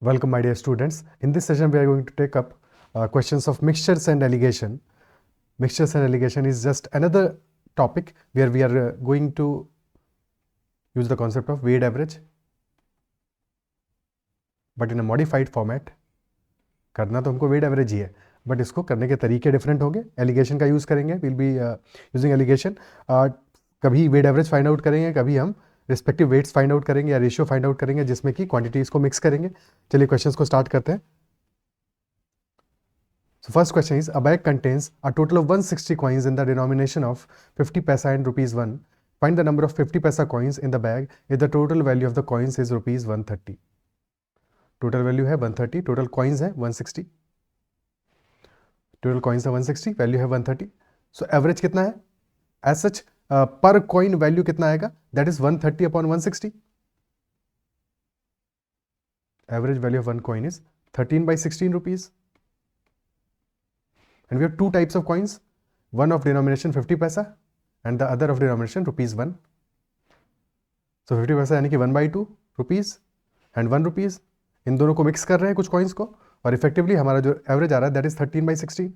Welcome, my dear students. In this session, we are going to take up questions of mixtures and alligation. Mixtures and alligation is just another topic where we are going to use the concept of weighted average, but in a modified format. करना तो हमको weighted average ही है, but इसको करने के तरीके different होंगे. Allegation का यूज़ करेंगे, विल बी यूजिंग एलिगेशन. कभी weighted average फाइंड आउट करेंगे, कभी हम रिस्पेक्टिव वेट्स फाइंड आउट करेंगे या रेशियो फाइंड आउट करेंगे, जिसमें कि क्वांटिटीज को मिक्स करेंगे. चलिए क्वेश्चंस को स्टार्ट करते हैं. So first question is, a bag contains a total of 160 coins in the denomination of 50 paisa and rupees 1. Find the number of 50 paisa coins in the bag if the total value of the coins is rupees 130. Total value है 130, total coins है 160. Total coins है 160, value है 130. So average कितना है? As such, per coin value कितना आएगा? That is 130 upon 160. Average value of one coin is 13 by 16 rupees. And we have two types of coins, one of denomination 50 paisa and the other of denomination rupees 1. So 50 paisa यानी कि 1 by 2 rupees and 1 rupees. इन दोनों को mix कर रहे हैं कुछ coins को, और इफेक्टिवली हमारा जो एवरेज आ रहा है that is 13 by 16.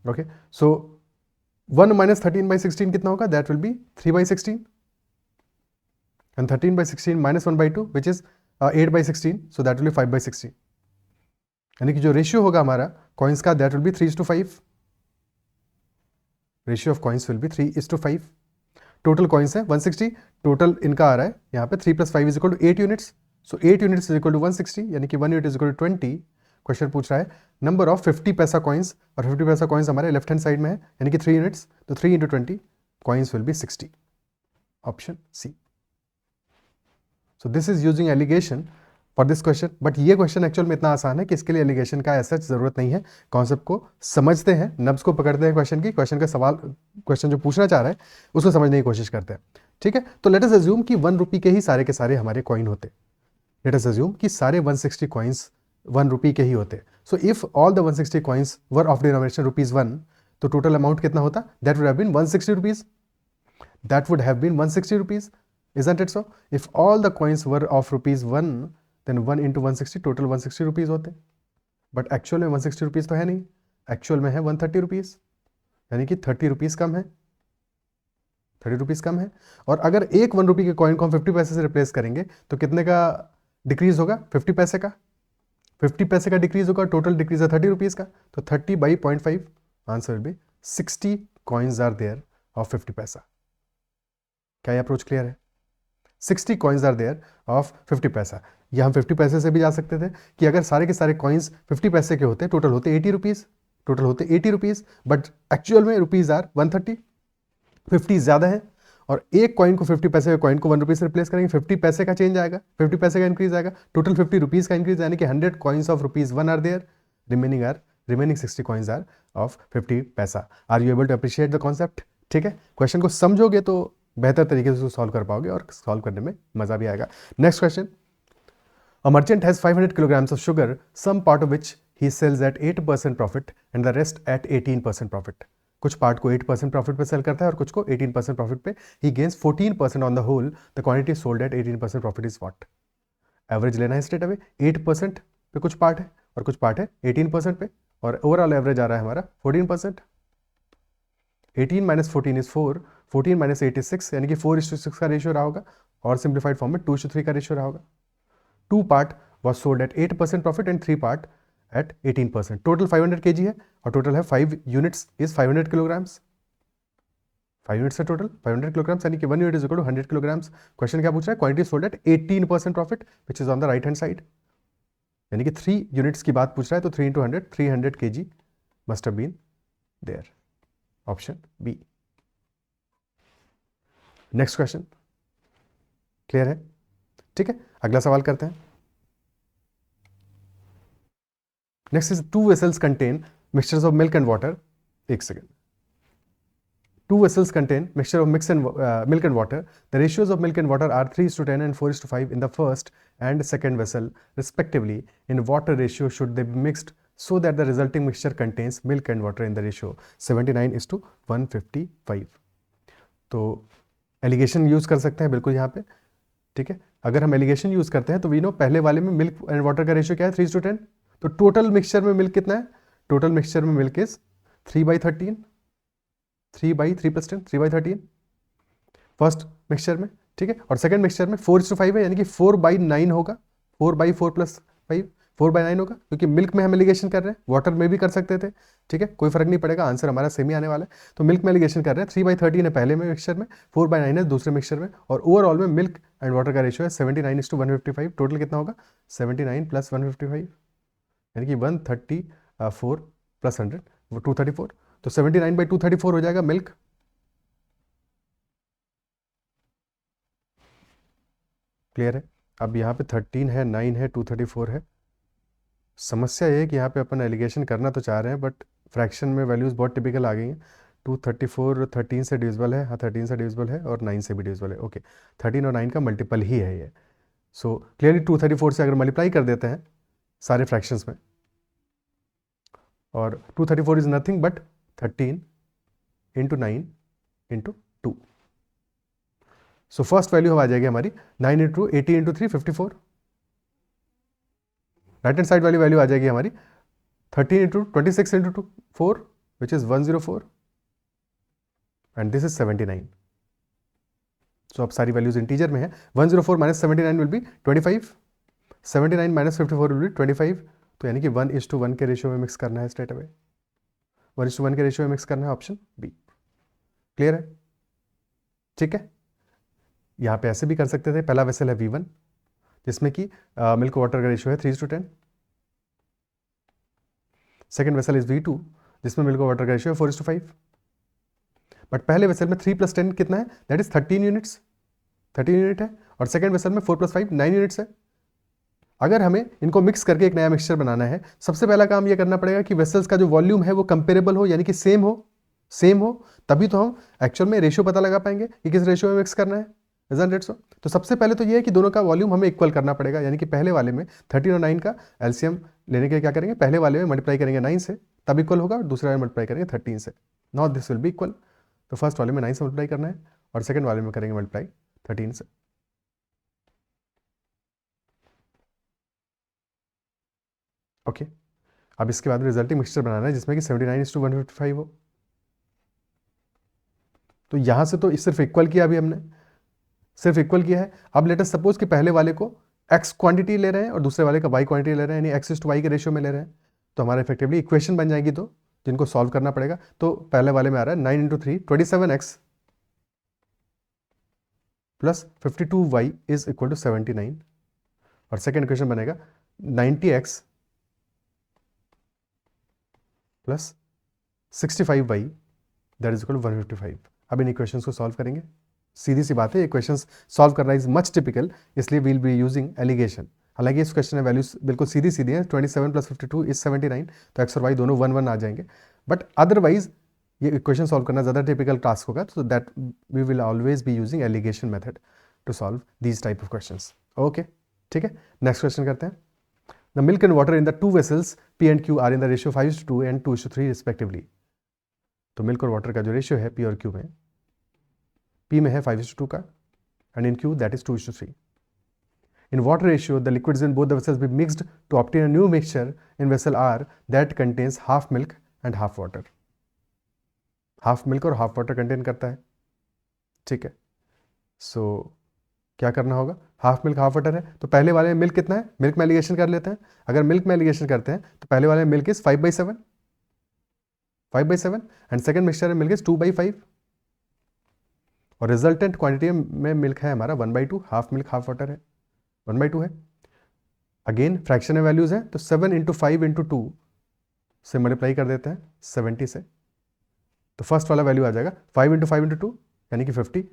Okay, so 1 minus 13 by 16 कितना होगा? That will B 3 by 16. And 13 by 16 minus 1 by 2 which is 8 by 16, so that will be 5 by 16. यानी कि जो रेशियो होगा हमारा कॉइन्स का that will B 3:5. Ratio of coins will B 3:5. Total coins है 160, total इनका आ रहा है यहाँ पे 3 + 5 is equal to 8 units. So 8 units is equal to 160, यानी कि 1 unit is equal to 20. Question पूछ रहा है नंबर ऑफ 50 पैसा कॉइन्स, और 50 पैसा कॉइन्स हमारे लेफ्ट हैंड साइड में है, यानी कि 3 यूनिट्स, तो 3 × 20 coins will be 60. Option C. So this is using alligation for this question. But ये क्वेश्चन एक्चुअल में इतना आसान है कि इसके लिए एलिगेशन का ऐसा जरूरत नहीं है. कॉन्सेप्ट को समझते हैं, नब्ज को पकड़ते हैं क्वेश्चन की, क्वेश्चन का सवाल, क्वेश्चन जो पूछना चाह रहा है उसको समझने की कोशिश करते हैं. ठीक है, तो लेट अस अज्यूम कि 1 रुपये के ही सारे के सारे हमारे कॉइन होते. लेट अस अज्यूम कि सारे 160 कॉइन्स 1 रुपये के ही होते. So if all the 160 coins were of denomination rupees 1, तो टोटल अमाउंट कितना होता? That would have been 160 rupees. That would have been 160 rupees. Isn't it so? If all the coins were of rupees 1, then 1 into 160, total 160 rupees होते. But actual में 160 rupees तो है नहीं, actual में है 130 रुपीज़, यानी कि 30 रुपीज़ कम है. 30 रुपीज़ कम है. और अगर एक 1 रुपये के कॉइन को हम 50 पैसे से रिप्लेस करेंगे तो कितने का डिक्रीज होगा? 50 पैसे का. 50 पैसे का डिक्रीज होगा, टोटल डिक्रीज है 30 रुपीज़ का, तो 30 by 0.5, answer will be 60 coins are there of 50 paisa. क्या ये अप्रोच क्लियर है? 60 कॉइन्स आर देयर ऑफ 50 पैसा. या हम 50 पैसे से भी जा सकते थे कि अगर सारे के सारे कॉइन्स 50 पैसे के होते, टोटल होते 80 रुपीज़, टोटल होते 80 रुपीज़, बट एक्चुअल में रुपीज़ आर 130. 50 ज़्यादा है, और एक कॉइन को 50 पैसे के कॉइन को 1 रुपये से रिप्लेस करेंगे, 50 पैसे का चेंज आएगा, 50 पैसे का इंक्रीज आएगा, टोटल 50 रुपीज़ का इंक्रीज, यानी कि 100 coins of rupees 1 are there, remaining 60 coins are of 50 paisa. Are you able to appreciate the concept? ठीक है, क्वेश्चन को समझोगे तो बेहतर तरीके से उसको सॉल्व कर पाओगे और सॉल्व करने में मजा भी आएगा. Next question. A merchant has 500 kilograms of sugar, some part of which he sells at 8% profit and the rest at 18% profit. कुछ पार्ट को 8% प्रॉफिट पे सेल करता है और कुछ को 18% प्रॉफिट पे. He gains 14% on the whole. The quantity sold at 18% profit is what? Average लेना है स्ट्रेट अवे. 8% पे कुछ पार्ट है और कुछ पार्ट है 18% पे, और ओवरऑल एवरेज आ रहा है हमारा 14%. 18 - 14 इज 4, 14 - 8 इज 6, यानी कि 4:6 का रेशियो रहा होगा, और सिंप्लीफाइड फॉर्म में 2:3 का रेशियो रहा होगा. 2 part was sold at 8% profit and 3 part at 18%. Total 500 kg है, और टोटल है 5 यूनिट्स इज 500 kilograms. 5 यूनिट्स है टोटल 500 kilograms, यानी कि 1 unit is equal to 100 kilograms. Question क्या पूछ रहा है? Quantity sold at 18% profit which is on the right hand side, यानी कि 3 यूनिट्स की बात पूछ रहा है, तो 3 × 100, 300 kg must have been there. Option B. Next question clear है? ठीक है, अगला सवाल करते हैं. Next is 2 vessels contain mixtures of milk and water. एक second. 2 vessels contain mixture of milk and water. The ratios of milk and water are 3:10 and 4:5 in the first and second vessel respectively. In water ratio should they be mixed so that the resulting mixture contains milk and water in the ratio 79:155. तो allegation use कर सकते हैं बिल्कुल यहाँ पे. ठीक है, अगर हम एलिगेशन यूज़ करते हैं तो वी नो पहले वाले में मिल्क एंड वाटर का रेशियो क्या है 3:10। तो टोटल मिक्सचर में मिल्क कितना है, टोटल मिक्सचर में मिल्क इज 3/13, 3/3+10, 3/13 फर्स्ट मिक्सचर में, ठीक है। और सेकंड मिक्सचर में 4:5 है, यानी कि 4/9 होगा, 4/4+5, 4/9 होगा, क्योंकि मिल्क में हम एलिगेशन कर रहे हैं, वाटर में भी कर सकते थे, ठीक है, कोई फर्क नहीं पड़ेगा, आंसर हमारा सेम ही आने वाला है। तो मिल्क में एलिगेशन कर रहे हैं, 3/13 है पहले में मिक्सचर में, 4/9 है दूसरे मिक्सचर में, और ओवरऑल में मिल्क एंड वाटर का रेशियो है 79:155। टोटल कितना होगा 79 + 155, यानी कि 134 + 100 234। तो 79/234 हो जाएगा मिल्क। क्लियर है। अब यहाँ पे 13 है, 9 है, 234 है। समस्या ये है कि यहाँ पे अपन एलिगेशन करना तो चाह रहे हैं, बट फ्रैक्शन में वैल्यूज़ बहुत टिपिकल आ गई हैं। 234 13 से डिविजिबल है, हाँ 13 से डिविजिबल है, और 9 से भी डिविजिबल है। ओके, 13 और 9 का मल्टीपल ही है ये। सो क्लियरली 234 से अगर मल्टीप्लाई कर देते हैं सारे फ्रैक्शंस में, और 234 is nothing but 13 × 9 × 2। So first value आ जाएगी हमारी 9 × 2 80 × 3 54। राइट हैंड साइड वाली वैल्यू आ जाएगी हमारी 13 × 26 × 2 4 which is 104, and this is 79। So अब सारी वैल्यूज इंटीजर में है। 104 - 79 विल बी 25, 79 - 54 विल बी 25। तो यानी कि 1:1 के रेशियो में मिक्स करना है स्ट्रेट अवे, 1:1 के रेशियो में मिक्स करना है, ऑप्शन बी। क्लियर है, ठीक है। यहाँ पे ऐसे भी कर सकते थे, पहला वेसल है V1 जिसमें कि मिल्क वाटर का रेशियो है 3:10। सेकेंड वेसल इज V2 जिसमें मिल्क वाटर का रेशियो है 4:5। बट पहले वेसल में 3 + 10 कितना है, दैट इज 13 यूनिट्स, 13 यूनिट है, और सेकेंड वेसल में 4 + 5 9 यूनिट्स है। अगर हमें इनको मिक्स करके एक नया मिक्सचर बनाना है, सबसे पहला काम ये करना पड़ेगा कि वेसल्स का जो वॉल्यूम है वो कंपेरेबल हो, यानी कि सेम हो, तभी तो हम एक्चुअल में रेशियो पता लगा पाएंगे कि किस रेशियो में मिक्स करना है। Isn't it so? तो सबसे पहले तो ये है कि दोनों का वॉल्यूम हमें इक्वल करना पड़ेगा, यानी कि पहले वाले में 13 और 9 का एलसीएम लेने के लिए क्या करेंगे, पहले वाले में मल्टीप्लाई करेंगे 9 से, तब इक्वल होगा, और दूसरे वाले में मल्टीप्लाई करेंगे 13 से, not this will be equal. तो फर्स्ट वाले में 9 से मल्टीप्लाई करना है, और सेकंड वाले में करेंगे मल्टीप्लाई 13 से। ओके, अब इसके बाद रिजल्टिंग मिक्सचर बनाना है जिसमें कि 79:155 हो। तो यहां से तो सिर्फ इक्वल किया, अभी हमने सिर्फ इक्वल किया है। अब लेट अस सपोज कि पहले वाले को x क्वांटिटी ले रहे हैं और दूसरे वाले का y क्वांटिटी ले रहे हैं, यानी x:y के रेशियो में ले रहे हैं, तो हमारा इफेक्टिवली इक्वेशन बन जाएगी दो, जिनको सॉल्व करना पड़ेगा। तो पहले वाले में आ रहा है 9 × 3 27x + 52y is equal to 79, और सेकेंड इक्वेशन बनेगा 90x + 65y that is equal to 155। अब इन इक्वेशंस को सॉल्व करेंगे, सीधी सी बात है, इक्वेशंस सॉल्व करना इज मच टिपिकल, इसलिए वील बी यूजिंग एलिगेशन। हालांकि इस क्वेश्चन में वैल्यूज बिल्कुल सीधी सीधी है, 27 + 52 इज 79, तो एक्स और वाई दोनों 1 1 आ जाएंगे। बट अदरवाइज ये इक्वेशन सॉल्व करना ज़्यादा टिपिकल टास्क होगा, तो that we will always be using alligation method to solve these type of question. Okay, ठीक है, नेक्स्ट क्वेश्चन करते हैं। The milk and water in the two vessels P and Q are in the ratio 5:2 and 2:3 respectively. तो milk और water का जो ratio है P और Q में, P में है 5:2 का, and in Q that is 2:3. In water ratio, the liquids in both the vessels be mixed to obtain a new mixture in vessel R that contains half milk and half water. Half milk और half water contain करता है, ठीक है। सो क्या करना होगा, half milk half water है, तो पहले वाले में मिल्क कितना है, मिल्क में एलिगेशन कर लेते हैं। अगर मिल्क में एलिगेशन करते हैं तो पहले वाले में milk is 5/7, 5/7, and second mixture में मिल्क इज 2/5, और रिजल्टेंट क्वांटिटी में मिल्क है हमारा 1/2, हाफ मिल्क हाफ वाटर है, 1/2 है। अगेन फ्रैक्शन में वैल्यूज है, तो 7 × 5 × 2 से मल्टीप्लाई कर देते हैं 70 से, तो फर्स्ट वाला वैल्यू आ जाएगा 5 × 5 × 2 यानी कि 50।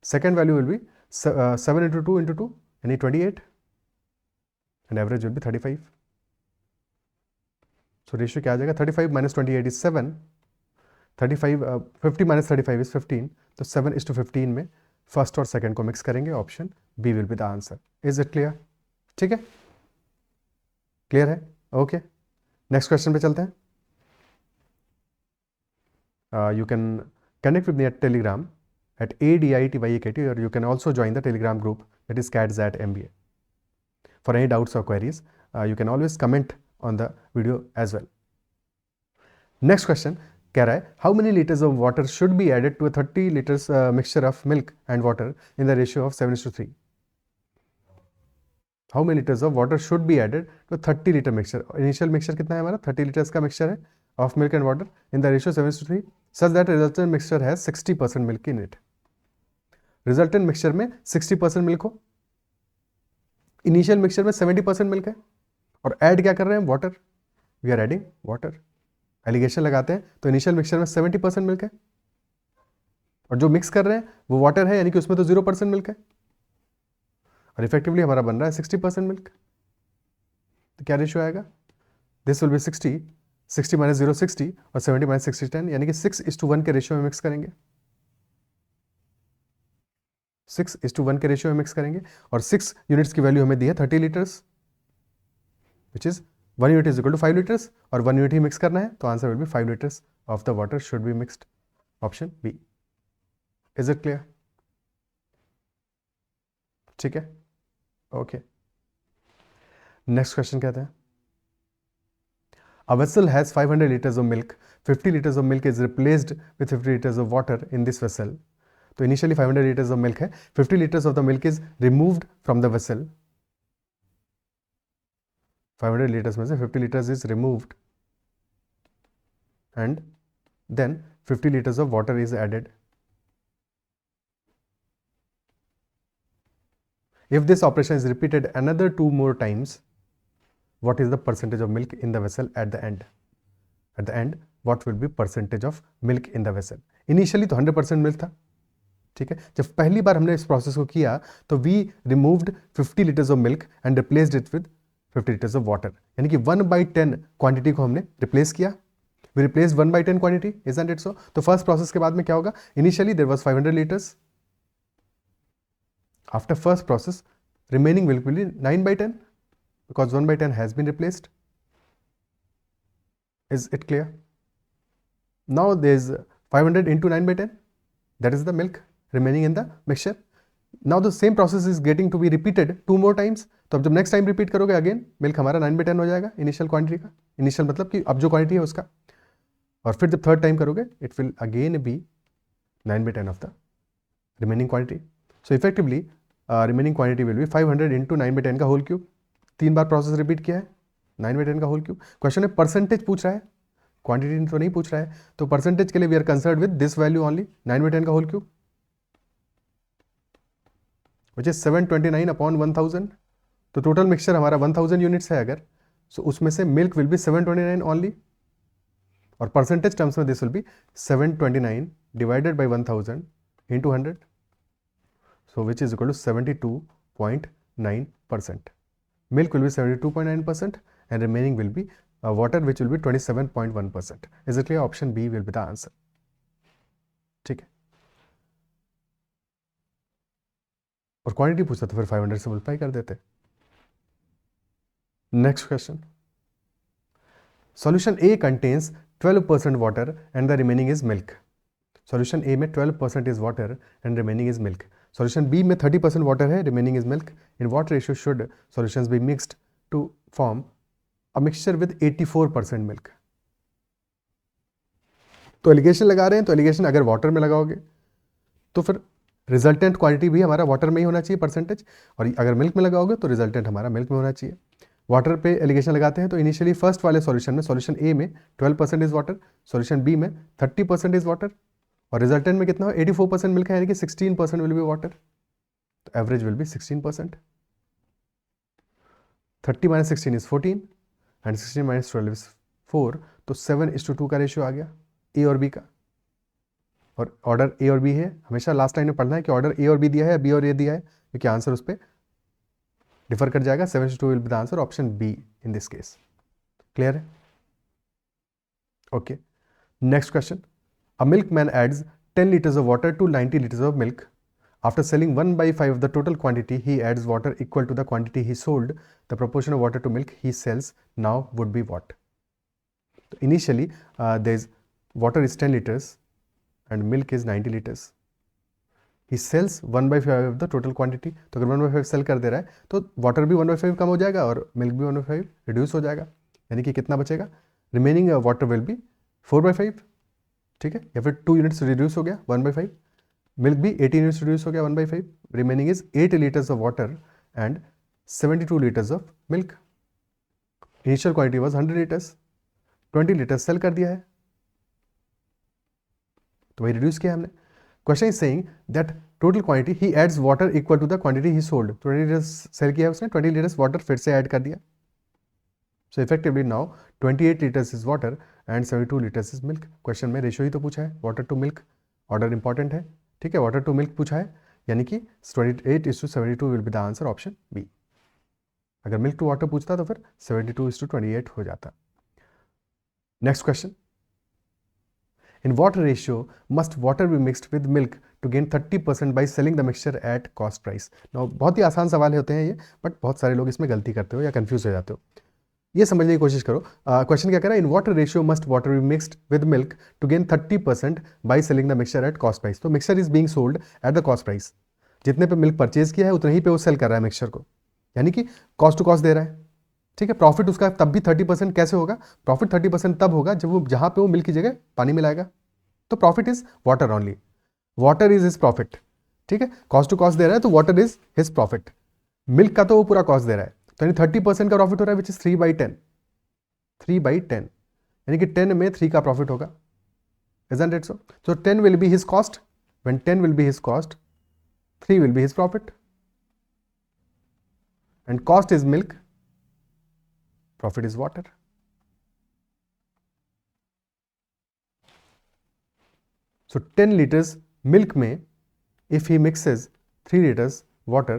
सेकेंड वैल्यू विल बी 7 × 2 × 2 यानी 28, and average will be 35। So ratio क्या आ जाएगा, 35 - 28 इज 7, 35 50 - 35 इज 15, तो 7:15 में फर्स्ट और सेकेंड को मिक्स करेंगे, option B will be the answer. Is it clear? ठीक है, क्लियर है, ओके। नेक्स्ट क्वेश्चन पे चलते हैं। You can connect with me at Telegram at ADITYAKT, or you can also join the Telegram group that is CAT-XAT-MBA. For any doubts or queries, you can always comment on the video as well. Next question कह रहा है how many liters of water should be added to a 30 liters mixture of milk and water in the ratio of 7:3? How many liters of water should be added to a 30 liter mixture? Initial mixture कितना है हमारा? 30 liters का mixture है of milk and water in the ratio 7:3 such that resultant mixture has 60% milk in it. Resultant mixture में 60% milk हो, initial mixture में 70% milk है और ऐड क्या कर रहे हैं? Water. We are adding water. Alligation लगाते हैं तो इनिशियल मिक्सचर में 70% मिल्क है और जो मिक्स कर रहे हैं वो वाटर है, यानी कि उसमें तो 0% मिल्क है और इफेक्टिवली हमारा बन रहा है 60% मिल्क. तो क्या रेशियो आएगा? दिस विल बी 60 माइनस 0 60 और 70 माइनस 60 10, यानी कि 6:1 के रेशियो में मिक्स करेंगे. 6:1 के रेशियो में मिक्स करेंगे और 6 यूनिट्स की वैल्यू हमें दी है 30 litres, which is 1 unit is equal to 5 litres और 1 यूनिट ही मिक्स करना है, तो answer will be 5 litres of the water should be mixed. Option B. Is it clear? ठीक है, ओके. नेक्स्ट क्वेश्चन कहते हैं A vessel has 500 liters of milk. 50 liters of milk is replaced with 50 liters of water in this vessel. तो initially 500 litres of milk है, 50 litres of the milk is removed from the vessel. 500 litres में से 50 litres is removed and then 50 litres of water is added. If this operation is repeated another 2 more times, what is the percentage of milk in the vessel at the end? At the end, what will be percentage of milk in the vessel? Initially तो 100% milk था, ठीक है. जब पहली बार हमने इस process को किया तो we removed 50 litres of milk and replaced it with 50 litres of water, यानी कि 1/10 क्वांटिटी को हमने रिप्लेस किया. We replace 1/10 quantity, isn't it so? तो फर्स्ट प्रोसेस के बाद में क्या होगा? Initially there was 500 litres. After first process remaining milk will be 9/10 because 1/10 has been replaced. Is it clear? Now there is 500 into 9/10, that is the milk remaining in the mixture. Now the same process is getting to be repeated 2 more times. तो अब जब next time repeat करोगे again milk हमारा 9/10 हो जाएगा initial quantity का. Initial मतलब कि अब जो क्वांटिटी है उसका, और फिर जब थर्ड टाइम करोगे it will again be 9/10 of the remaining quantity. So effectively remaining quantity will be 500 into 9/10 का होल क्यूब. 3 बार प्रोसेस रिपीट किया है, 9/10 का होल क्यूब. क्वेश्चन में परसेंटेज पूछ रहा है, क्वांटिटी तो नहीं पूछ रहा है, तो परसेंटेज के लिए we are concerned with this value only, 9/10 का whole cube, which is 729 upon 1000. तो टोटल मिक्सचर हमारा 1000 यूनिट्स है अगर, सो उसमें से मिल्क विल बी 729 ओनली, और परसेंटेज टर्म्स में this will be 729 divided by 1000 into 100, so which is equal to 72.9%. Milk will be 72.9% and remaining will be water, which will be 27.1%. Is it clear? Option B will be the answer. ठीक है. और quantity पूछता तो फिर 500 से multiply कर देते. Next question. Solution A contains 12% water and the remaining is milk. Solution A में 12% is water and remaining is milk. Solution B में 30% वाटर है, remaining is milk. In what ratio should solutions be mixed to form a mixture with 84% milk? तो alligation लगा रहे हैं, तो allegation अगर water में लगाओगे तो फिर रिजल्टेंट क्वांटिटी भी हमारा वाटर में ही होना चाहिए परसेंटेज, और अगर मिल्क में लगाओगे तो रिजल्टेंट हमारा मिल्क में होना चाहिए. वाटर पे एलिगेशन लगाते हैं तो इनिशियली फर्स्ट वाले सॉल्यूशन में, सॉल्यूशन ए में 12% इज वाटर, सॉल्यूशन बी में 30% इज वाटर, और रिजल्टेंट में कितना हो? 84% मिल्क है, यानी कि 16% विल बी वाटर. तो average will be 16%. 30 minus 16 is 14 and 16 minus 12 is 4. तो 7:2 का रेशियो आ गया ए और बी का. और ऑर्डर ए और बी है, हमेशा लास्ट लाइन में पढ़ना है कि ऑर्डर ए और बी दिया है, बी और ए दिया है, क्योंकि आंसर उस पर डिफर कर जाएगा. 7:2 will be the answer, option B in this case. Clear है? Okay. Next question. A milkman adds 10 liters of water to 90 liters of milk. After selling 1/5 of the total quantity, he adds water equal to the quantity he sold. The proportion of water to milk he sells now would be what? So initially, there is water is 10 liters and milk is 90 liters. He sells 1/5 of the total quantity. तो अगर 1/5 cell कर दे रहा है तो water भी 1/5 कम हो जाएगा और मिल्क भी 1/5 रिड्यूस हो जाएगा, यानी कि कितना बचेगा, रिमेनिंग वाटर विल बी 4/5, ठीक है, या फिर 2 यूनिट्स रिड्यूस हो गया 1/5, मिल्क भी 18 यूनिट्स रिड्यूस हो गया 1/5, remaining is 8 liters of water and 72 liters of milk. Initial quantity was 100 liters, 20 liters sell कर दिया है, तो वही रिड्यूस किया हमने। Question is saying that total quantity he adds water equal to the quantity he sold. 20 liters sell किया उसने, 20 litres water फिर से ऐड कर दिया। So effectively now 28 liters is water and 72 liters is milk. Question में ratio ही तो पूछा है, water to milk, order important है, ठीक है, वाटर टू मिल्क पूछा है, यानी कि 28:72 will be the answer, option B. अगर मिल्क टू वाटर पूछता तो फिर 72:28 हो जाता। Next question, in what ratio must water be mixed with milk to gain 30% by selling the mixture at cost price? Now बहुत ही आसान सवाल होते हैं ये, बट बहुत सारे लोग इसमें गलती करते हो या कंफ्यूज हो जाते हो। ये समझने की कोशिश करो। क्वेश्चन क्या कह रहा है, in what ratio must water be mixed with milk to gain 30% by selling the mixture at cost price. तो mixture is being sold at the cost price, जितने पे मिल्क परचेज किया है उतने ही पे वो सेल कर रहा है मिक्सचर को, यानी कि कॉस्ट टू कॉस्ट दे रहा है, ठीक है। प्रॉफिट उसका तब भी 30% कैसे होगा, प्रॉफिट 30% तब होगा जब वो जहां पे वो मिल्क की जगह पानी मिलाएगा, तो profit is water only, water is his profit, ठीक है। कॉस्ट टू कॉस्ट दे रहा है तो water is his profit, milk का तो वो पूरा कॉस्ट दे रहा है, तो यानी 30% का प्रॉफिट हो रहा है, विच इज 3/10, 3/10, यानी कि 10 में 3 का प्रॉफिट होगा, isn't it so? So 10 will be his cost, when 10 will be his cost, 3 will be his profit, and cost is milk, profit is water. So 10 liters milk में if he mixes 3 liters water,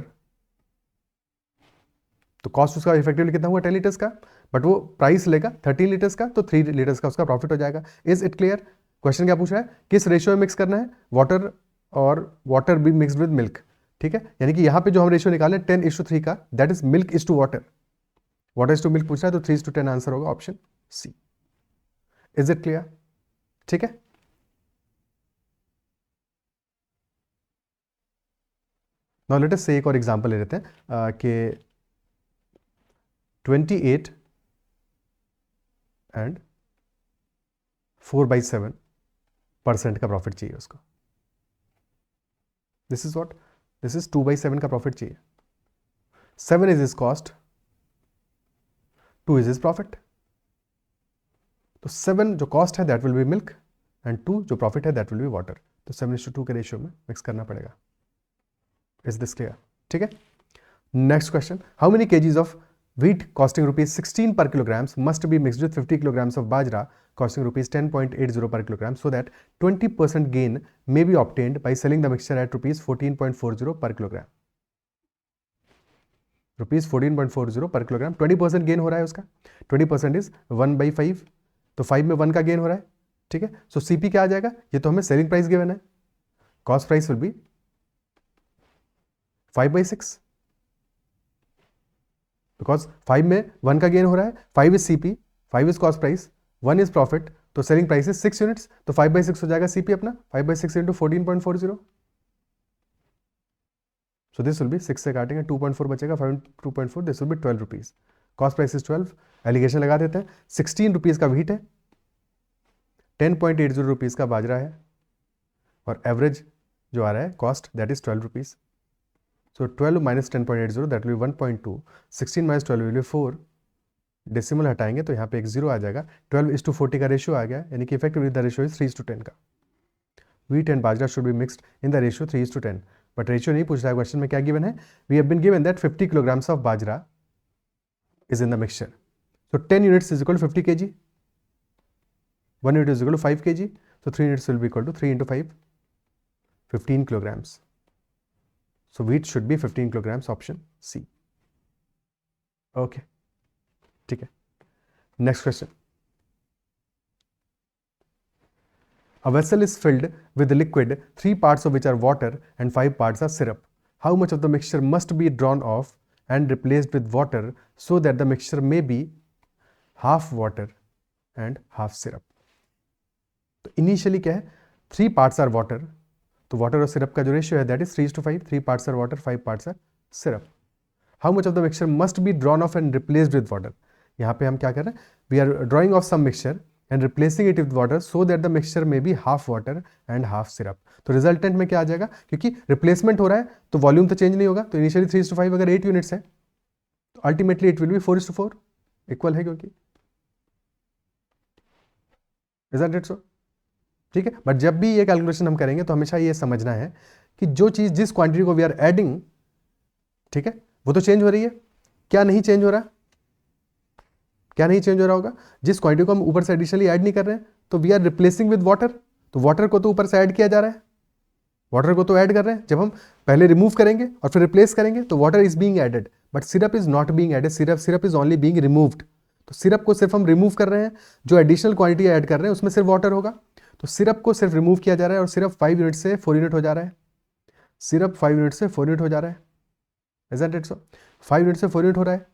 तो cost उसका effectively कितना हुआ 10 litres का, but वो price लेगा 13 litres का, तो 3 लीटर्स का उसका प्रॉफिट हो जाएगा। Is it clear? क्वेश्चन क्या पूछ रहा है, किस रेशियो में मिक्स करना है, वाटर और वाटर भी मिक्सड विद मिल्क, ठीक है। यानी कि यहां पे जो हम रेशियो निकाले 10:3 का, that is milk is to water, water is to milk पूछ रहा है, तो 3:10 आंसर होगा, option C. Is it clear? ठीक है। नाउ लेट अस से एक और एग्जांपल ले लेते हैं कि 28 एंड 4/7% का प्रॉफिट चाहिए उसको। This is what, this is 2/7 का प्रॉफिट चाहिए। 7 is is cost, 2 is is profit. तो 7 जो कॉस्ट है that will B milk and 2 जो प्रॉफिट है दैट विल बी वाटर। तो 7:2 के रेशियो में मिक्स करना पड़ेगा। Is this clear? ठीक है। Next question, how many KGs of wheat costing ₹16 per kilograms must be mixed with 50 kilograms of bajra costing ₹10.80 per kilogram so that 20% gain may be obtained by selling the mixture at ₹14.40 per kilogram. ₹14.40 per kilogram, 20% gain हो रहा है उसका, 20% is 1/5, तो 5 में 1 का gain हो रहा है, ठीक है। सो सीपी क्या आ जाएगा, ये तो हमें सेलिंग प्राइस गिवन है, cost price will be 5/6, because 5 में 1 का गेन हो रहा है, 5 is CP, 5 is cost price, 1 is profit, तो सेलिंग प्राइस इज 6 यूनिट्स, तो 5/6 हो जाएगा सीपी अपना, 5/6 into 14.40, so this will be 6 से काटेंगे 2.4 बचेगा, 5 2.4, this will be 12 rupees, cost price is 12, alligation लगा देते हैं, 16 रुपीज का व्हीट है, 10.80 रुपीज का बाजरा है, और एवरेज जो आ रहा है cost that is 12 rupees. So 12 minus 10.80 that will be 1.2, 16 minus 12 will be 4, decimal हटाएंगे तो यहाँ पे एक 0 आ जाएगा, 12:40 का रेशियो आ गया, यानी कि इफेक्टिवली द रेशियो इज 3:10 का। Wheat and bajra should be mixed in the ratio 3:10, but ratio नहीं पूछ रहा है क्वेश्चन में, क्या गिवन है, we have been given that 50 kilograms of bajra is in the mixture, so 10 units is equal 50 kg, 1 unit is equal to 5 kg, so 3 units will be equal to 3 into 5, 15 kilograms. So wheat should be 15 kilograms, option C. Okay, ठीक है। Next question. A vessel is filled with liquid, 3 parts of which are water and 5 parts are syrup. How much of the mixture must be drawn off and replaced with water so that the mixture may be half water and half syrup? तो initially क्या है, 3 parts are water, तो water और syrup का जो ratio है that is 3:5, 3 parts are water, 5 parts are syrup. How much of the mixture must be drawn off and replaced with water. यहाँ पे हम क्या कर रहे हैं, we are drawing off some mixture and replacing it with water so that the mixture may be half water and half syrup. तो resultant में क्या आ जाएगा, क्योंकि रिप्लेसमेंट हो रहा है तो वॉल्यूम तो चेंज नहीं होगा, तो इनिशियली 3:5 अगर 8 यूनिट्स है तो ultimately it will be 4:4, equal है क्योंकि, इज दैट इट सो? ठीक है, बट जब भी ये कैलकुलेशन हम करेंगे तो हमेशा ये समझना है कि जो चीज जिस क्वांटिटी को वी आर एडिंग, ठीक है, वो तो चेंज हो रही है, क्या नहीं चेंज हो रहा, क्या नहीं चेंज हो रहा होगा, जिस क्वांटिटी को हम ऊपर से एडिशनली ऐड नहीं कर रहे हैं तो we are replacing with water, तो वाटर को तो ऊपर से ऐड किया जा रहा है, वाटर को तो ऐड कर रहे हैं, जब हम पहले रिमूव करेंगे और फिर रिप्लेस करेंगे तो water is being added, but syrup is not being added, syrup is only being removed. तो सिरप को सिर्फ हम रिमूव कर रहे हैं, जो एडिशनल क्वांटिटी ऐड कर रहे हैं उसमें सिर्फ वाटर होगा, तो सिरप को सिर्फ रिमूव किया जा रहा है और सिर्फ 5 यूनिट से 4 यूनिट हो जा रहा है, सिरप 5 यूनिट से 4 यूनिट हो जा रहा है, इजंट इट सो? 5 यूनिट से 4 यूनिट हो रहा है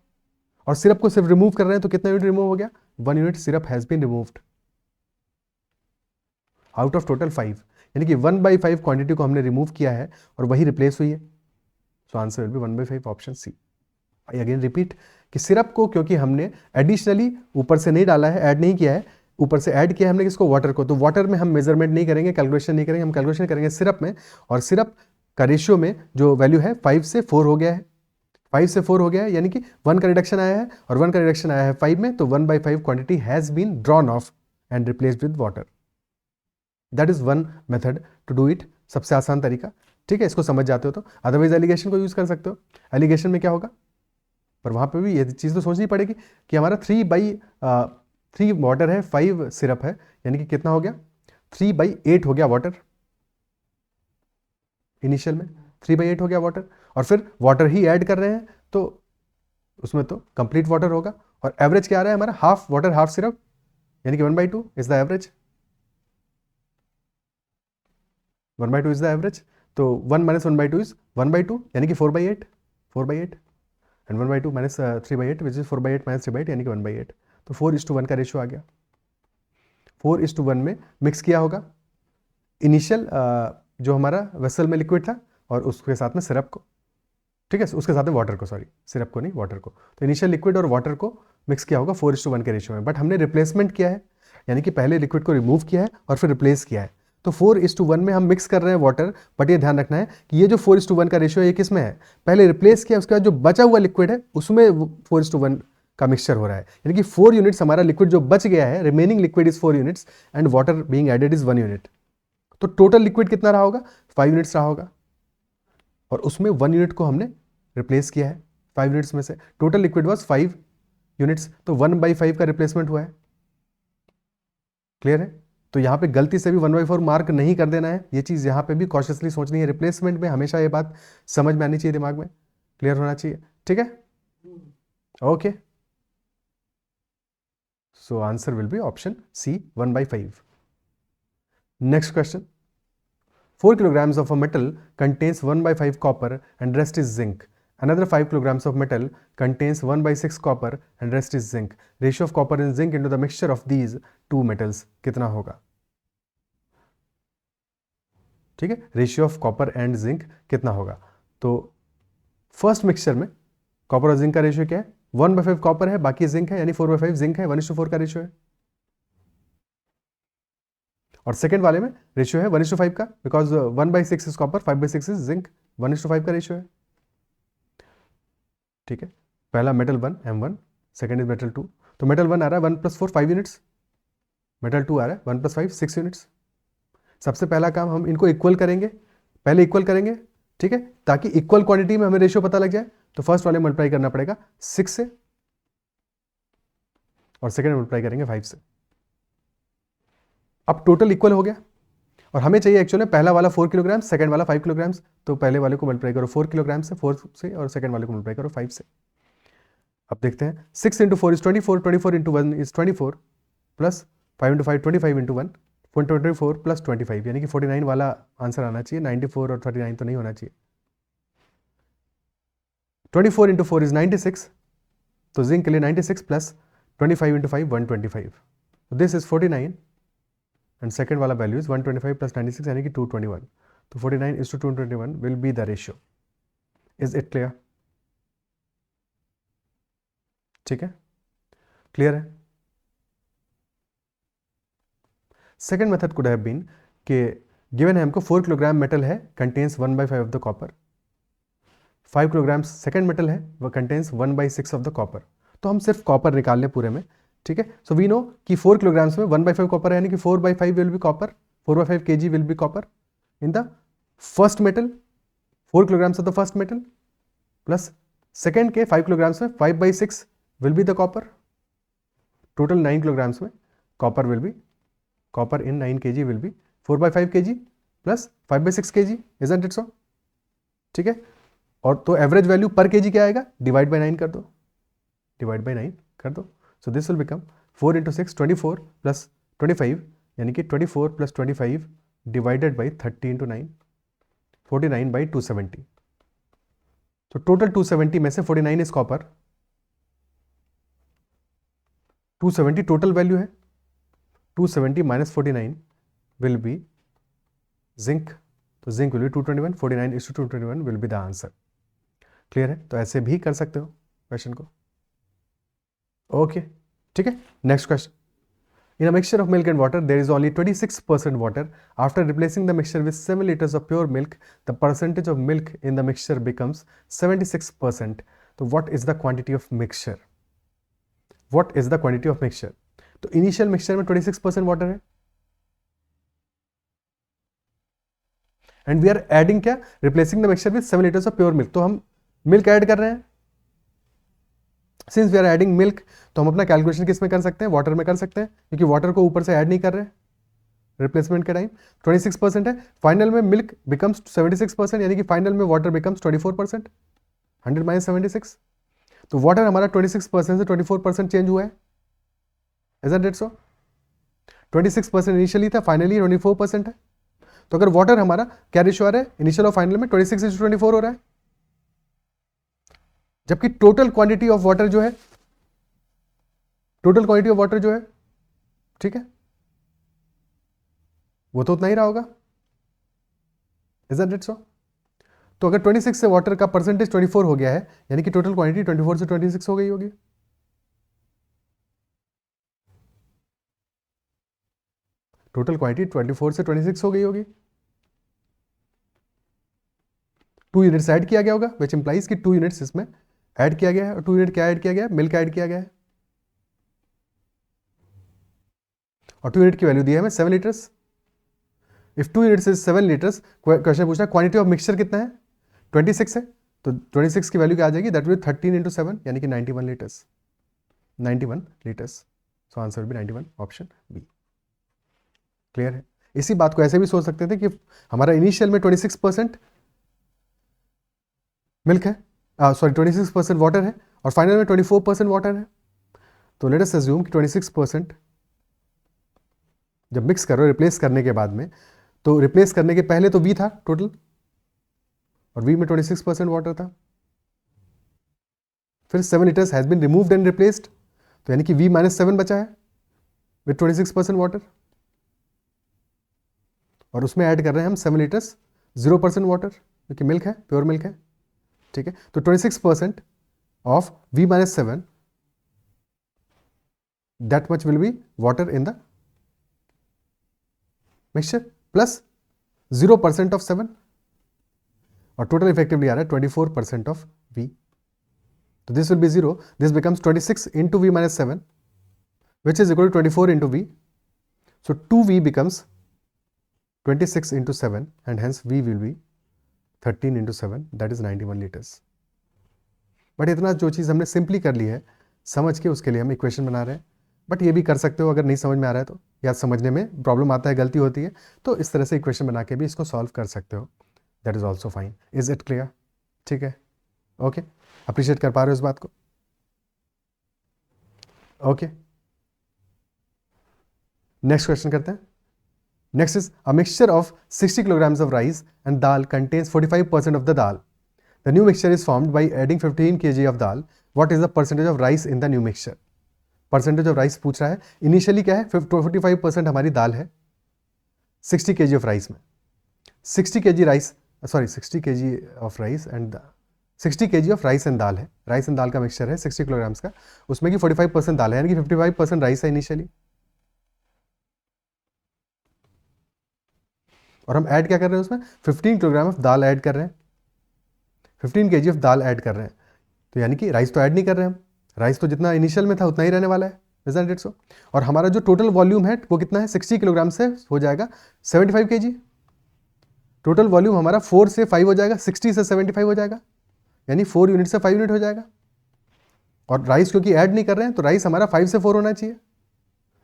और सिरप को सिर्फ रिमूव कर रहे हैं, तो कितना यूनिट रिमूव हो गया, 1 unit syrup has been removed out of total 5, यानी कि 1/5 क्वांटिटी को हमने रिमूव किया है और वही रिप्लेस हुई है। So answer will be 1/5 option C. I again repeat कि सिरप को क्योंकि हमने एडिशनली ऊपर से नहीं डाला है, ऐड नहीं किया है, ऊपर से ऐड किया हमने किसको, वाटर को, तो वाटर में हम मेजरमेंट नहीं करेंगे, कैलकुलेशन नहीं करेंगे, हम कैलकुलेशन करेंगे सिरप में, और सिरप का रेशियो में जो वैल्यू है 5 से 4 हो गया है, 5 से 4 हो गया है, यानी कि 1 का रिडक्शन आया है और 1 का रिडक्शन आया है 5 में, तो 1/5 quantity has been drawn off and replaced with water. That is one method to do it, सबसे आसान तरीका, ठीक है, इसको समझ जाते हो तो। अदरवाइज एलिगेशन को यूज कर सकते हो, एलिगेशन में क्या होगा, पर वहां पे भी ये चीज तो सोचनी पड़ेगी कि हमारा 3/3 वाटर है, 5 सिरप है, यानी कि कितना हो गया, 3/8 हो गया वाटर, इनिशियल में 3/8 हो गया वाटर, और फिर वाटर ही ऐड कर रहे हैं तो उसमें तो कंप्लीट वाटर होगा, और एवरेज क्या आ रहा है हमारा, हाफ वाटर हाफ सिरप, यानी कि 1/2 is the average, 1/2 is the average, तो 1 - 1/2 इज 1/2, यानी कि 4/8, 4/8, and 1/2 minus 3/8 which is 4/8 minus 3/8, यानी कि 1/8, तो 4:1 का रेशियो आ गया। 4:1 में मिक्स किया होगा इनिशियल जो हमारा वेसल में लिक्विड था और उसके साथ में सिरप को, ठीक है, उसके साथ में वाटर को, सॉरी सिरप को नहीं वाटर को, तो इनिशियल लिक्विड और वाटर को मिक्स किया होगा 4:1 के रेशियो में, बट हमने रिप्लेसमेंट किया है, यानी कि पहले लिक्विड को रिमूव किया है और फिर रिप्लेस किया है, तो 4:1 में हम मिक्स कर रहे हैं वाटर, बट ये ध्यान रखना है कि ये जो 4:1 का रेशियो है ये किस में है, पहले रिप्लेस किया, उसके बाद जो बचा हुआ लिक्विड है उसमें 4:1 का मिक्सचर हो रहा है, यानी कि 4 यूनिट्स हमारा लिक्विड जो बच गया है, remaining liquid is 4 units and water being added is 1 unit, तो टोटल लिक्विड कितना रहा होगा, 5 यूनिट्स रहा होगा, और उसमें 1 यूनिट को हमने रिप्लेस किया है 5 यूनिट्स में से, टोटल लिक्विड वाज 5 यूनिट्स, तो 1/5 का रिप्लेसमेंट हुआ है, क्लियर है? तो यहाँ पे गलती से भी 1/4 मार्क नहीं कर देना है, ये चीज़ यहाँ पे भी कॉशियसली सोचनी है, रिप्लेसमेंट में हमेशा ये बात समझ में आनी चाहिए, दिमाग में क्लियर होना चाहिए, ठीक है, okay, so answer will be option C, 1/5। Next question, 4 kilograms of a metal contains 1/5 copper and rest is zinc. Another 5 kilograms of metal contains 1/6 copper and rest is zinc. Ratio of copper and zinc into the mixture of these two metals कितना होगा? ठीक है, ratio of copper and zinc कितना होगा? तो first mixture में copper और zinc का रेशियो क्या है, 1/5 कॉपर है, बाकी जिंक है, यानी 4/5 जिंक है, 1:4 का रेशियो है, और सेकेंड वाले में रेशियो है 1:5 का, because 1/6 is copper, 5/6 is zinc, 1:5 का रेशियो है, ठीक है, पहला metal 1 M1, second is metal 2, तो मेटल 1 आ रहा है 1 + 4 5 यूनिट्स, मेटल 2 आ रहा है 1 + 5 6 यूनिट्स। सबसे पहला काम हम इनको इक्वल करेंगे, पहले इक्वल करेंगे, ठीक है, ताकि इक्वल क्वांटिटी में हमें रेशियो पता लग जाए, तो फर्स्ट वाले मल्टीप्लाई करना पड़ेगा 6 से और सेकेंड मल्टीप्लाई करेंगे 5 से, अब टोटल इक्वल हो गया, और हमें चाहिए एक्चुअली पहला वाला 4 किलोग्राम, सेकंड वाला 5 किलोग्राम्स, तो पहले वाले को मल्टीप्लाई करो 4 किलोग्राम से, 4 से, और सेकंड वाले को मल्टीप्लाई करो 5 से। अब देखते हैं, 6 × 4 इज 24, 24 × 1 इज 24, प्लस 5 × 5 25 × 1 24 प्लस 25, यानी कि 49 वाला आंसर आना चाहिए, 94 और 39 तो नहीं होना चाहिए। 24 × 4 इज 96, तो जिंक के लिए 96 plus 25 × 5 125, this is 49 and second वाला वैल्यू इज 125 प्लस 96, यानी कि 221, तो 49:221 will be the ratio. Is it clear? ठीक है, क्लियर है. Second method could have been कि गिवन है हमको 4 किलोग्राम मेटल है, contains 1/5 of the copper. 5 kilogram second metal है, वह कंटेन्स 1/6 ऑफ द कॉपर. तो हम सिर्फ कॉपर निकाल लें पूरे में. ठीक है, सो वी नो कि 4 किलोग्राम्स में 1/5 कॉपर है, यानी कि 4/5 will be copper, 4/5 kg will be copper in the first metal. 4 kilograms of the first metal plus second के 5 किलोग्राम्स में 5/6 will be the copper. Total 9 kilograms में copper will be, copper in 9 kg will be 4/5 kg plus 5/6 kg, isn't it so? ठीक है, और तो average value पर KG क्या आएगा, डिवाइड बाय 9 कर दो, डिवाइड बाय 9 कर दो. सो दिस विल बिकम 4 × 6 24 प्लस 25, यानी कि 24 प्लस 25 डिवाइडेड बाई 30 × 9, 49/270. तो टोटल 270 में से 49 इज कॉपर, 270 टोटल वैल्यू है. 270 minus 49 will be zinc. तो zinc will be 221, 49:221 will be the answer. Clear है? तो ऐसे भी कर सकते हो क्वेश्चन को. ओके, ठीक है. Next question. In a mixture of milk and water, there is only 26% water. After replacing the mixture with 7 liters of pure milk, the percentage of milk in the mixture becomes 76%. So what is the quantity of mixture? What is the quantity of mixture? तो initial mixture में 26% water है, and we are adding क्या, replacing the mixture with 7 liters of pure milk. तो हम milk add कर रहे हैं. Since we are adding milk, तो हम अपना कैलकुलेशन किस में कर सकते हैं, वाटर में कर सकते हैं, क्योंकि वाटर को ऊपर से ऐड नहीं कर रहे हैं रिप्लेसमेंट के टाइम. 26% है, फाइनल में मिल्क बिकम्स 76%, यानी कि फाइनल में वाटर बिकम्स 24%. 100 - 76, तो वाटर हमारा 26% से 24% चेंज हुआ है. Isn't it so? 26% इनिशियली था, फाइनली 24% है. तो अगर वाटर हमारा क्या रेशियो आ रहा है, इनिशियल और फाइनल में 26:24 हो रहा है, जबकि टोटल क्वांटिटी ऑफ वाटर जो है, टोटल क्वांटिटी ऑफ वाटर जो है, ठीक है, वो तो उतना ही रहा होगा. Isn't it so? तो अगर 26 से वाटर का परसेंटेज 24 हो गया है, यानी कि टोटल क्वांटिटी 24 से 26 हो गई होगी. टोटल क्वांटिटी 24 से 26 हो गई होगी. 2 यूनिट्स ऐड किया गया होगा, विच इंप्लाइज कि 2 यूनिट्स इसमें ऐड किया गया है. और 2 यूनिट क्या ऐड किया गया है, मिल्क ऐड किया गया है. और 2 यूनिट की वैल्यू दी है हमें 7 litres. If 2 units is 7 litres, question पूछना क्वांटिटी ऑफ मिक्सचर कितना है, 26 है. तो 26 की वैल्यू क्या आ जाएगी, दैट विल 13 × 7, यानी कि 91 liters. 91 liters. So answer will be 91, option B. Clear है? इसी बात को ऐसे भी सोच सकते थे कि हमारा इनिशियल में 26% मिल्क है, 26% वाटर है, और फाइनल में 24% वाटर है. तो लेट अस अज्यूम कि 26% जब मिक्स करो रिप्लेस करने के बाद में, तो रिप्लेस करने के पहले तो V था टोटल, और V में 26% वाटर था. फिर 7 liters has been removed and replaced, तो यानी कि V - 7 बचा है विद 26% वाटर, और उसमें ऐड कर रहे हैं हम 7 लीटर्स 0% वाटर, क्योंकि मिल्क है, प्योर मिल्क है. ठीक है, तो 26% of V - 7, that much will be water in the mixture, plus 0% of 7, और टोटल इफेक्टिवली आ रहा है 24% ऑफ V. तो this will B 0, this becomes 26 × V - 7, which is equal to 24 × V. So 2V becomes 26 × 7, and hence V will be 13 × 7, that is 91 liters. But इतना जो चीज़ हमने simply कर ली है समझ के, उसके लिए हम इक्वेशन बना रहे हैं. बट ये भी कर सकते हो अगर नहीं समझ में आ रहा है तो, या समझने में प्रॉब्लम आता है, गलती होती है, तो इस तरह से इक्वेशन बना के भी इसको सॉल्व कर सकते हो. That is also fine. Is it clear? ठीक है, ओके. अप्रिशिएट कर पा रहे हो इस बात को? ओके, नेक्स्ट क्वेश्चन करते हैं. Next is a mixture of 60 kilograms of rice and dal contains 45% of the dal. The new mixture is formed by adding 15 kg of dal. What is the percentage of rice in the new mixture? Percentage of rice पूछ रहा है. Initially क्या है, 45% हमारी दाल है 60 kg of rice में. 60 kg rice, sorry 60 kg of rice and 60 kg of rice and dal है, rice and दाल का मिक्सचर है 60 किलोग्राम्स का, उसमें कि 45% दाल है, यानी कि 55% राइस है इनिशियली, और हम ऐड क्या कर रहे हैं उसमें 15 किलोग्राम ऑफ दाल ऐड कर रहे हैं, 15 kg ऑफ दाल ऐड कर रहे हैं, तो यानी कि राइस तो ऐड नहीं कर रहे हैं हम, राइस तो जितना इनिशियल में था उतना ही रहने वाला है, इजंट इट सो? और हमारा जो टोटल वॉल्यूम है वो कितना है, 60 किलोग्राम से हो जाएगा 75 kg, टोटल वॉल्यूम हमारा 4 से 5 हो जाएगा, 60 से 75 हो जाएगा, यानी 4 यूनिट से 5 यूनिट हो जाएगा, और राइस क्योंकि ऐड नहीं कर रहे हैं तो राइस हमारा 5 से 4 होना चाहिए,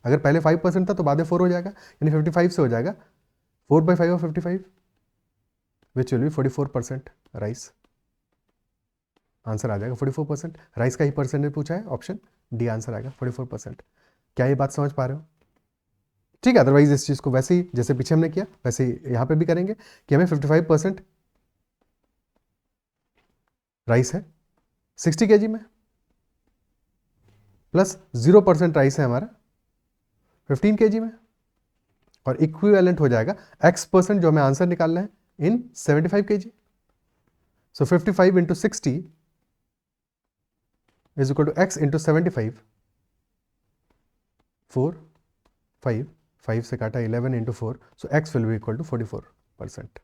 अगर पहले 5% था तो बाद में 4 हो जाएगा, यानी 55 से हो जाएगा 4/5 of 55 which will be 44% rice, answer आ जाएगा 44%, राइस का ही परसेंटेज पूछा है, ऑप्शन डी आंसर आएगा 44%। क्या ये बात समझ पा रहे हो? ठीक है, अदरवाइज इस चीज़ को वैसे ही जैसे पीछे हमने किया वैसे ही यहाँ पे भी करेंगे कि हमें 55% राइस है 60 kg में, प्लस 0% राइस है हमारा 15 kg में, और इक्विवेलेंट हो जाएगा x% जो हमें आंसर निकालना है in 75 kg। So 55 into 60 is equal to x into 75, 4, 5, 5 से काटा 11 into 4, so x will be equal to 44%,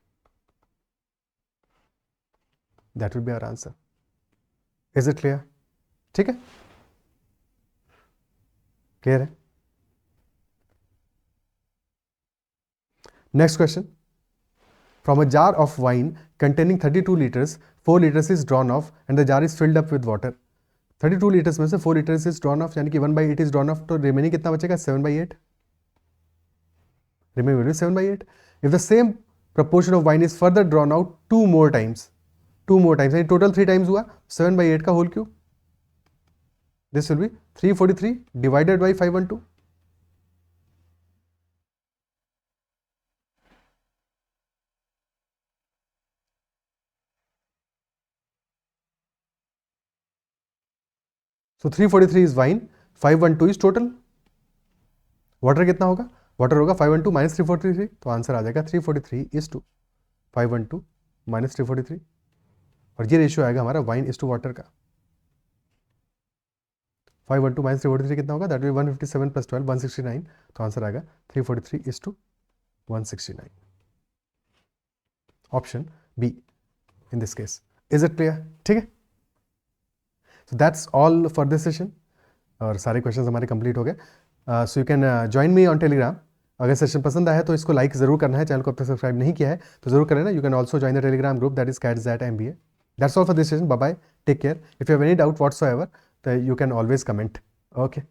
that will be our answer. Is it clear? ठीक है, क्लियर है? Next question. From a jar of wine containing 32 liters, 4 liters is drawn off and the jar is filled up with water. 32 liters में से 4 liters is drawn off, यानी कि 1/8 is drawn off, तो remaining कितना बचेगा? 7/8. Remaining will be 7/8. If the same proportion of wine is further drawn out 2 more times, यानी total 3 times हुआ, 7/8 का whole cube. This will be 343 divided by 512. So 343 is wine, 512 is total. Water कितना होगा? Water होगा 512 minus 343, तो answer आ जाएगा 343 = 512 minus 343, और ये रेशियो आएगा हमारा वाइन इज टू वाटर का। 512 माइनस 343 कितना होगा? दैट विल 157 + 12 169, तो आंसर आएगा 343 = 169, option B in this case. Is it clear? ठीक है, so that's all for this session, और सारे क्वेश्चंस हमारे कंप्लीट हो गए। So you can join me on Telegram. अगर सेशन पसंद आया है तो इसको लाइक ज़रूर करना है, चैनल को अब तक सब्सक्राइब नहीं किया है तो जरूर करें ना। You can also join the Telegram group, that is CATS@MBA। That's all for this session, bye bye, take care. If you have any doubt whatsoever, तो you can always comment. Okay.